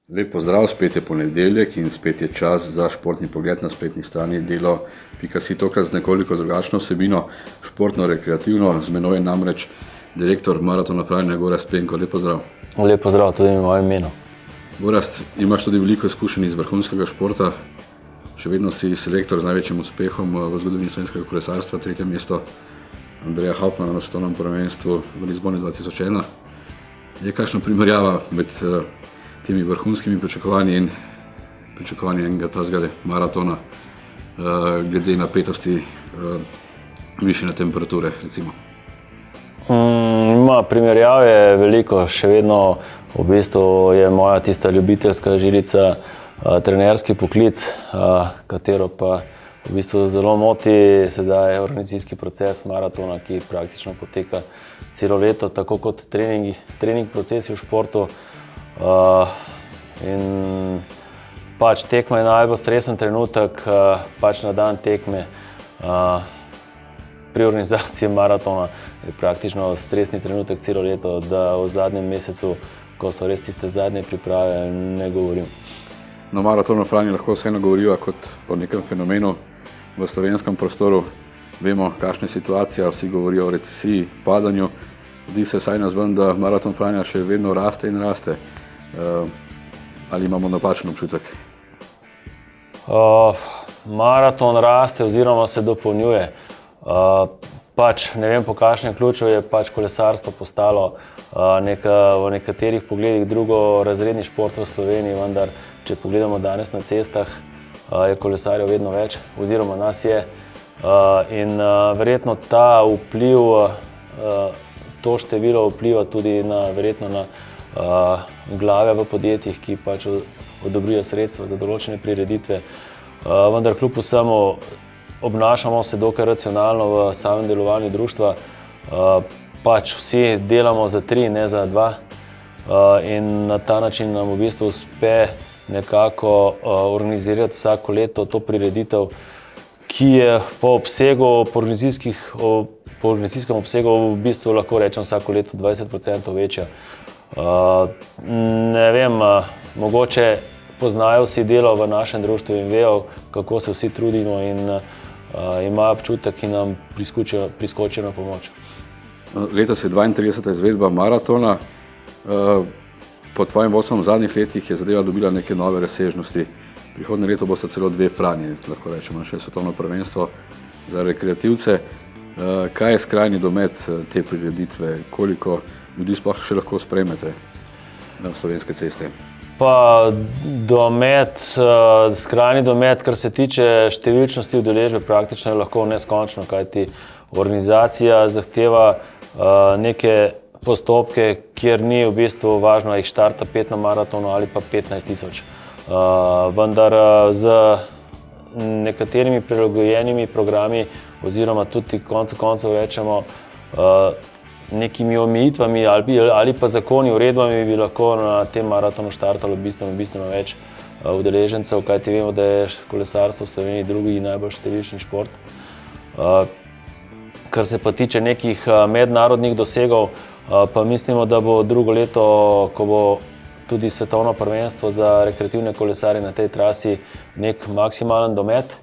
Lep pozdrav, spet je ponedeljek in spet je čas za športni pogled na spletni strani delo.si, tokrat z nekoliko drugačno vsebino, športno-rekreativno. Z menoj je namreč direktor Maratona Franja Gorazd Penko. Lep pozdrav. Lep pozdrav tudi v mojem imenu. Gorazd, imaš tudi veliko izkušenj iz vrhunskega športa, še vedno si selektor z največjim uspehom v zgodovini slovenskega kolesarstva, 3. mesto Andreja Hauptmana na svetovnem prvenstvu v Lizboni 2001. Je kakšna primerjava med temi vrhunskimi pričakovanji in pričakovanji enega tazga maratona glede napetosti višine temperature, recimo? Primerjav je veliko, še vedno v bistvu je moja tista ljubiteljska žilica trenerski poklic, katero pa v bistvu zelo moti sedaj organizacijski proces maratona, ki praktično poteka celo leto, tako kot trening procesi v športu. In pač tekma je najbolj stresen trenutek, pač na dan tekme. Pri organizaciji maratona je praktično stresni trenutek celo leto, da v zadnjem mesecu, ko so res tiste zadnje priprave, ne govorim. Na Maratonu Franja lahko vseeno govoriva kot o nekem fenomenu v slovenskem prostoru. Vemo, kakšna je situacija, vsi govorijo o recesiji, padanju. Zdi se vsaj nazven, da Maraton Franja še vedno raste in raste. Ali imamo napačen občutek? Maraton raste oziroma se dopolnjuje. Pač ne vem, po kakšnem ključu je pač kolesarstvo postalo v nekaterih pogledih drugorazredni šport v Sloveniji, vendar če pogledamo danes na cestah, je kolesarjev vedno več, oziroma nas je. In verjetno ta vpliv, to število vpliva tudi verjetno na glave v podjetjih, ki pač odobrijo sredstva za določene prireditve. Vendar kljub vsemu obnašamo se dokaj racionalno v samem delovanju društva. Pač vsi delamo za 3, ne za 2. In na ta način nam v bistvu uspe nekako organizirati vsako leto to prireditev, ki je po organizacijskem obsegu v bistvu lahko rečem vsako leto 20% večja. Ne vem, mogoče poznajo vsi delo v našem društvu in vejo, kako se vsi trudimo in imajo občutek, ki nam priskočijo na pomoč. Letos je 32. izvedba maratona. Po tvojem vodstvom v zadnjih letih je zadeva dobila neke nove razsežnosti. Prihodnje leto bosta celo 2 Franji, lahko rečemo, še svetovno prvenstvo za rekreativce. Kaj je skrajni domet te prireditve? Koliko ljudi sploh še lahko sprejmete na slovenske ceste? Pa skrajni domet, kar se tiče številčnosti udeležbe, praktično je lahko neskončno, kajti organizacija zahteva neke postopke, kjer ni v bistvu važno, jih štarta 5 na maratonu ali pa 15.000. Vendar z nekaterimi prilagojenimi programi oziroma tudi koncev rečemo nekimi omejitvami ali pa zakoni, uredbami bi lahko na tem maratonu štartalo bistveno več udeležencev, kajti vemo, da je kolesarstvo v Sloveniji drugi najbolj številčni šport. Kar se pa tiče nekih mednarodnih dosegov, pa mislimo, da bo drugo leto, ko bo tudi svetovno prvenstvo za rekreativne kolesarje na tej trasi, nek maksimalen domet,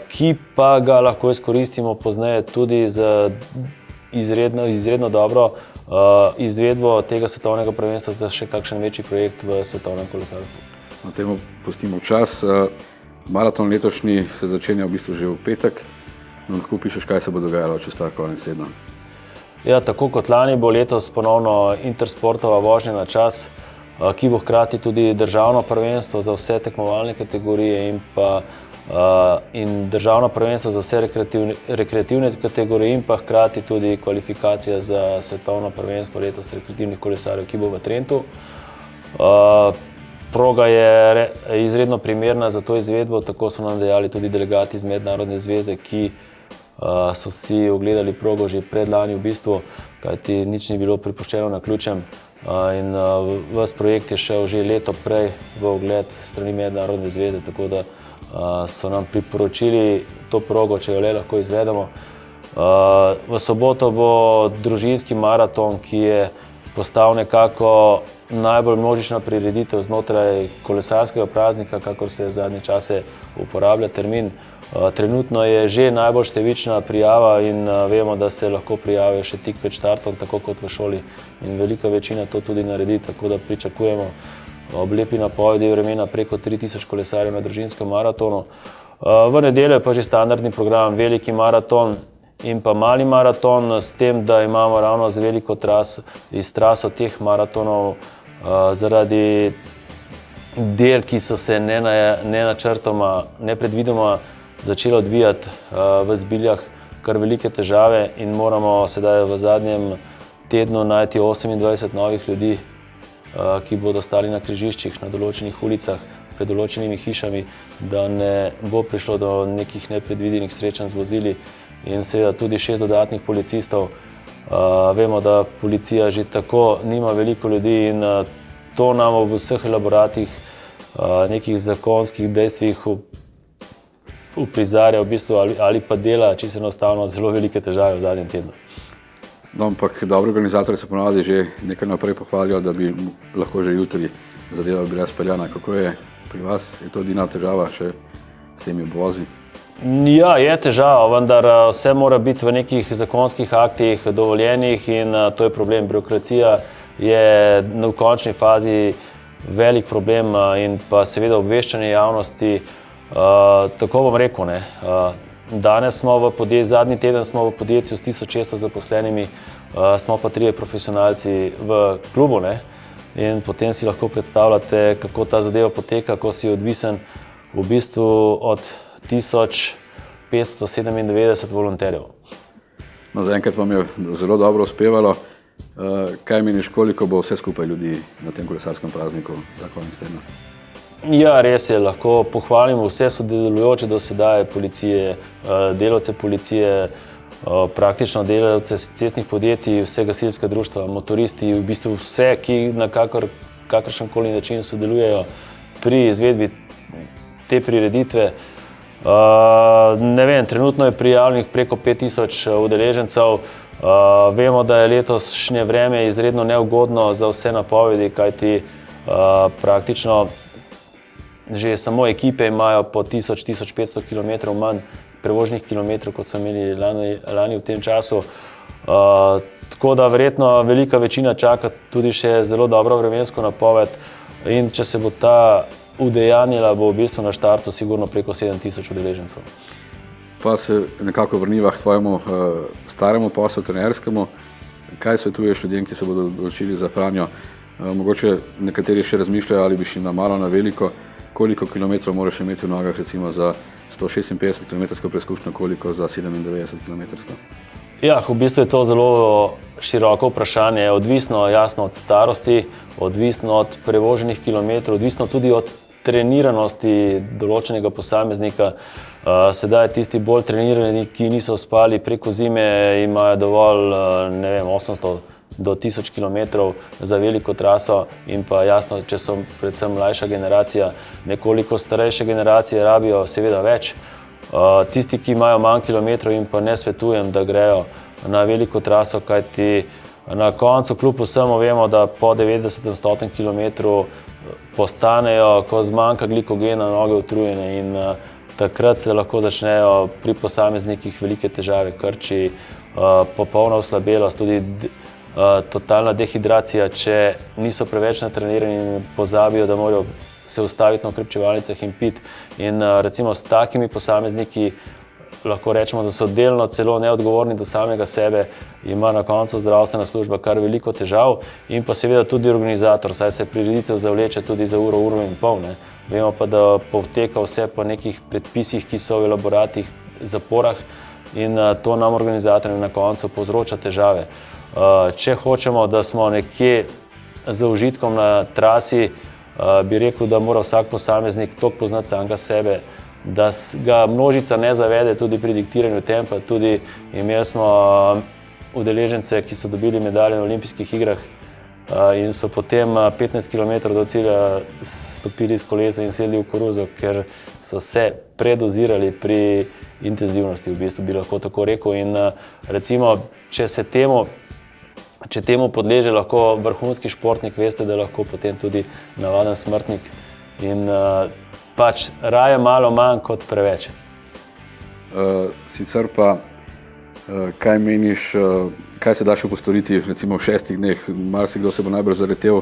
ki pa ga lahko izkoristimo pozneje tudi za izredno dobro izvedbo tega svetovnega prvenstva za še kakšen večji projekt v svetovnem kolesarstvu. Na temu pustimo čas. Maraton letošnji se začenja v bistvu že v petek. Lahko pišeš, kaj se bo dogajalo čez ta konec tedna? Ja, tako kot lani bo letos ponovno intersportova vožnja na čas, ki bo hkrati tudi državno prvenstvo za vse tekmovalne kategorije in državno prvenstvo za vse rekreativne kategorije in pa hkrati tudi kvalifikacija za svetovno prvenstvo letos rekreativnih kolesarjev, ki bo v Trentu. Proga je izredno primerna za to izvedbo, tako so nam dejali tudi delegati iz Mednarodne zveze, ki so si ogledali progo že predlani v bistvu, kajti nič ni bilo pripuščeno naključjem. In ves projekt je šel že leto prej v ogled strani Mednarodne zveze, tako da so nam priporočili to progo, če jo le lahko izvedemo. V soboto bo družinski maraton, ki je postal nekako najbolj množična prireditev znotraj kolesarskega praznika, kakor se zadnje čase uporablja termin. Trenutno je že najbolj številčna prijava in vemo, da se lahko prijavijo še tik pred štartom, tako kot v šoli. In velika večina to tudi naredi, tako da pričakujemo ob lepi napovedi vremena preko 3000 kolesarjev na družinskem maratonu. V nedeljo je pa že standardni program, veliki maraton in pa mali maraton, s tem, da imamo ravno z veliko traso teh maratonov zaradi del, ki so se nenačrtoma, nepredvidoma začeli odvijati v Zbiljah, kar velike težave in moramo sedaj v zadnjem tednu najti 28 novih ljudi, ki bodo stali na križiščih, na določenih ulicah, pred določenimi hišami, da ne bo prišlo do nekih nepredvidenih srečanj z vozili in seveda tudi 6 dodatnih policistov. Vemo, da policija že tako nima veliko ljudi in to nam v vseh elaboratih, nekih zakonskih dejstvih uprizarja v bistvu ali pa dela čisto enostavno zelo velike težave v zadnjem tednu. No, ampak dobri organizatorji se ponavadi že nekaj naprej pohvalijo, da bi lahko že jutri zadeva bila speljana. Kako je pri vas? Je to edina težava še s temi obvozi? Ja, je težava, vendar vse mora biti v nekih zakonskih aktih dovoljenih in to je problem. Birokracija je v končni fazi velik problem in pa seveda obveščanje javnosti. Tako bom rekel, danes smo zadnji teden smo v podjetju s 1600 zaposlenimi, smo pa 3 profesionalci v klubu, in potem si lahko predstavljate, kako ta zadeva poteka, ko si odvisen v bistvu od 1597 volonterjev. No, zaenkrat vam je zelo dobro uspevalo. Kaj meniš, koliko bo vse skupaj ljudi na tem kolesarskem prazniku ta konec tedna? Ja, res je, lahko pohvalimo vse sodelujoče do sedaj, policije, delavce policije, praktično delavce cestnih podjetij, vse gasilska društva, motoristi, v bistvu vse, ki na kakršenkoli način sodelujejo pri izvedbi te prireditve. Ne vem, trenutno je prijavljenih preko 5000 udeležencev. Vemo, da je letošnje vreme izredno neugodno za vse napovedi, kajti praktično že samo ekipe imajo po 1000–1500 km manj prevožnih kilometrov, kot so imeli lani v tem času. Tako da verjetno velika večina čaka tudi še zelo dobro vremensko napoved in če se bo ta udejanjila, bo v bistvu na štartu sigurno preko 7000 udeležencev. Pa se nekako vrniva k tvojemu staremu poslu, trenerskemu. Kaj svetuješ ljudem, ki se bodo odločili za Franjo? Mogoče nekateri še razmišljajo, ali bi šli na malo, na veliko. Koliko kilometrov moraš imeti v nogah, recimo za 156 km preizkušnjo, koliko za 97 km? Ja, v bistvu je to zelo široko vprašanje, odvisno jasno od starosti, odvisno od prevoženih kilometrov, odvisno tudi od treniranosti določenega posameznika. Sedaj tisti bolj trenirani, ki niso spali preko zime, imajo dovolj 800 do 1000 km za veliko traso in pa jasno, če so predvsem mlajša generacija, nekoliko starejše generacije rabijo seveda več. Tisti, ki imajo manj kilometrov, jim pa ne svetujem, da grejo na veliko traso, kajti na koncu kljub vsemu vemo, da po 90–100 km postanejo, ko zmanjka glikogena, noge utrujene in takrat se lahko začnejo pri posameznikih velike težave, krči, popolna oslabelost, tudi totalna dehidracija, če niso preveč natrenirani in pozabijo, da morajo se ustaviti na okrepčevalnicah in piti. In recimo s takimi posamezniki lahko rečemo, da so delno celo neodgovorni do samega sebe, ima na koncu zdravstvena služba kar veliko težav in pa seveda tudi organizator, saj se prireditev zavleče tudi za uro, uro in pol. Vemo pa, da poteka vse po nekih predpisih, ki so v elaboratih, zaporah in to nam organizatorjem na koncu povzroča težave. Če hočemo, da smo nekje z užitkom na trasi, bi rekel, da mora vsak posameznik toliko poznati samega sebe, da ga množica ne zavede tudi pri diktiranju tempa. Tudi imeli smo udeležence, ki so dobili medalje na olimpijskih igrah in so potem 15 km do cilja stopili iz kolesa in sedli v koruzo, ker so se predozirali pri intenzivnosti, v bistvu bi lahko tako rekel. In recimo, če se temu če temu podleže lahko vrhunski športnik, veste, da lahko potem tudi navaden smrtnik in pač raje malo manj kot preveč. Sicer pa, kaj meniš, kaj se da še postoriti recimo v 6 dneh? Marsikdo se bo najbrž zaletel,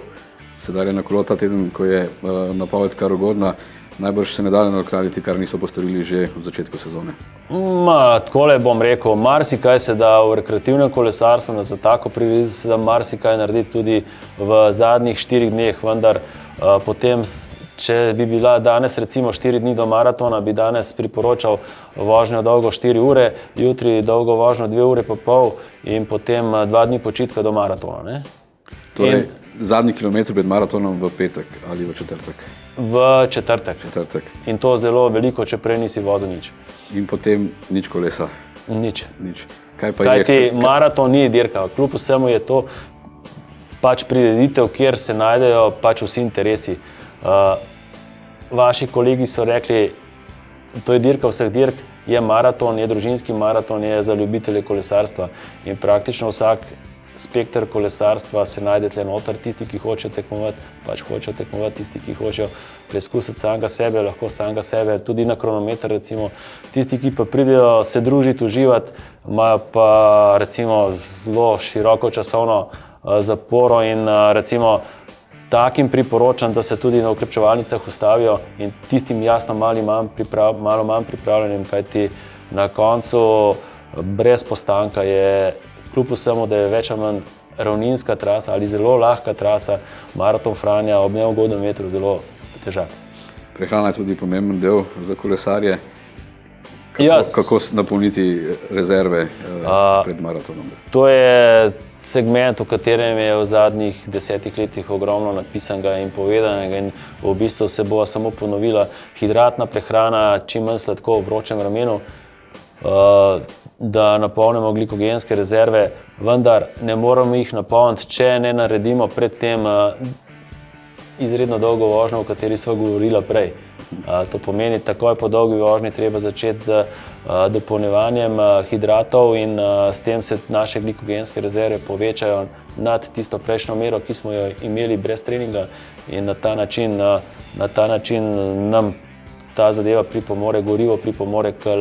sedaj je na kolo ta teden, ko je napoved kar ugodna, najbrž se ne da nadoknaditi, kar niso postorili že v začetku sezone. Takole bom rekel, marsikaj se da v rekreativnem kolesarstvu, za tako prireditev se da marsikaj narediti tudi v zadnjih 4 dneh, vendar potem, če bi bila danes recimo 4 dni do maratona, bi danes priporočal vožnjo dolgo 4 ure, jutri dolgo vožnjo 2 ure pa pol in potem 2 dni počitka do maratona. Ne? Torej, zadnji kilometr pred maratonom v petek ali v četrtek? V četrtek. In to zelo veliko, če prej nisi vozil nič. In potem nič kolesa? Nič. Kaj pa Kajti maraton ni dirka, kljub vsemu je to pač prireditev, kjer se najdejo pač vsi interesi. Vaši kolegi so rekli, to je dirka vseh dirk, je maraton, je družinski maraton, je za ljubitelje kolesarstva in praktično vsak spekter kolesarstva se najde tle noter, tisti, ki hočejo tekmovati, pač hočejo tekmovati, tisti, ki hočejo preizkusiti samega sebe, lahko samega sebe, tudi na kronometer recimo, tisti, ki pa pridejo se družiti, uživati, imajo pa recimo zelo široko časovno zaporo in recimo takim priporočam, da se tudi na okrepčevalnicah ustavijo in tistim jasno malo manj pripravljenim, kajti na koncu brez postanka je, kljub vsemu, da je več ali manj ravninska trasa ali zelo lahka trasa, maraton Franja ob neugodnem vetru zelo težak. Prehrana je tudi pomemben del za kolesarje. Kako napolniti rezerve pred maratonom? To je segment, v katerem je v zadnjih 10 letih ogromno napisanega in povedanega in v bistvu se bo samo ponovila hidratna prehrana, čim manj sladkov v vročem vremenu, da napolnimo glikogenske rezerve, vendar ne moramo jih napolniti, če ne naredimo predtem izredno dolgo vožnjo, o kateri sva govorila prej. To pomeni, takoj po dolgi vožnji treba začeti z dopolnjevanjem hidratov in s tem se naše glikogenske rezerve povečajo nad tisto prejšnjo mero, ki smo jo imeli brez treninga in na ta način nam ta zadeva pripomore, gorivo pripomore k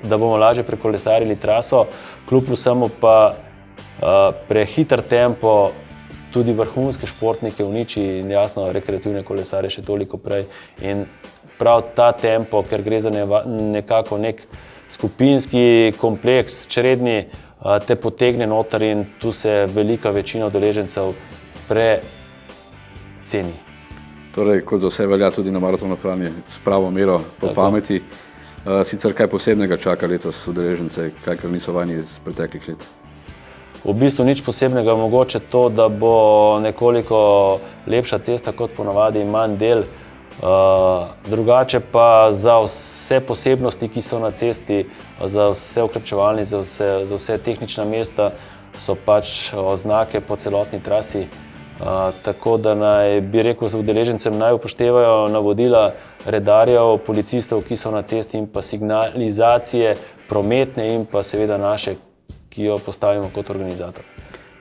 da bomo lažje prekolesarili traso, kljub vsemu pa prehiter tempo tudi vrhunske športnike uniči in jasno rekreativne kolesarje še toliko prej. In prav ta tempo, ker gre za nekako nek skupinski kompleks, čredni, te potegne noter in tu se velika večina udeležencev preceni. Torej, kot za vse velja tudi na maratonu Franja s pravo mero po pameti. Sicer kaj posebnega čaka letos udeležence, kaj kar niso vajeni iz preteklih let? V bistvu nič posebnega, mogoče to, da bo nekoliko lepša cesta kot ponavadi, manj del. Drugače pa za vse posebnosti, ki so na cesti, za vse okrepčevalnice, za vse tehnična mesta so pač oznake po celotni trasi. Tako da bi rekel z udeležencem naj upoštevajo navodila redarjev, policistov, ki so na cesti in pa signalizacije prometne in pa seveda naše, ki jo postavimo kot organizator.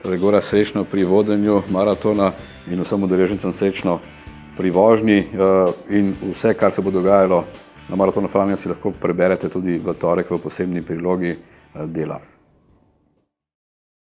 Torej, Gora, srečno pri vodenju maratona in vsem udeležencem srečno pri vožnji in vse, kar se bo dogajalo na maratonu Franja, si lahko preberete tudi v torek v posebni prilogi Dela.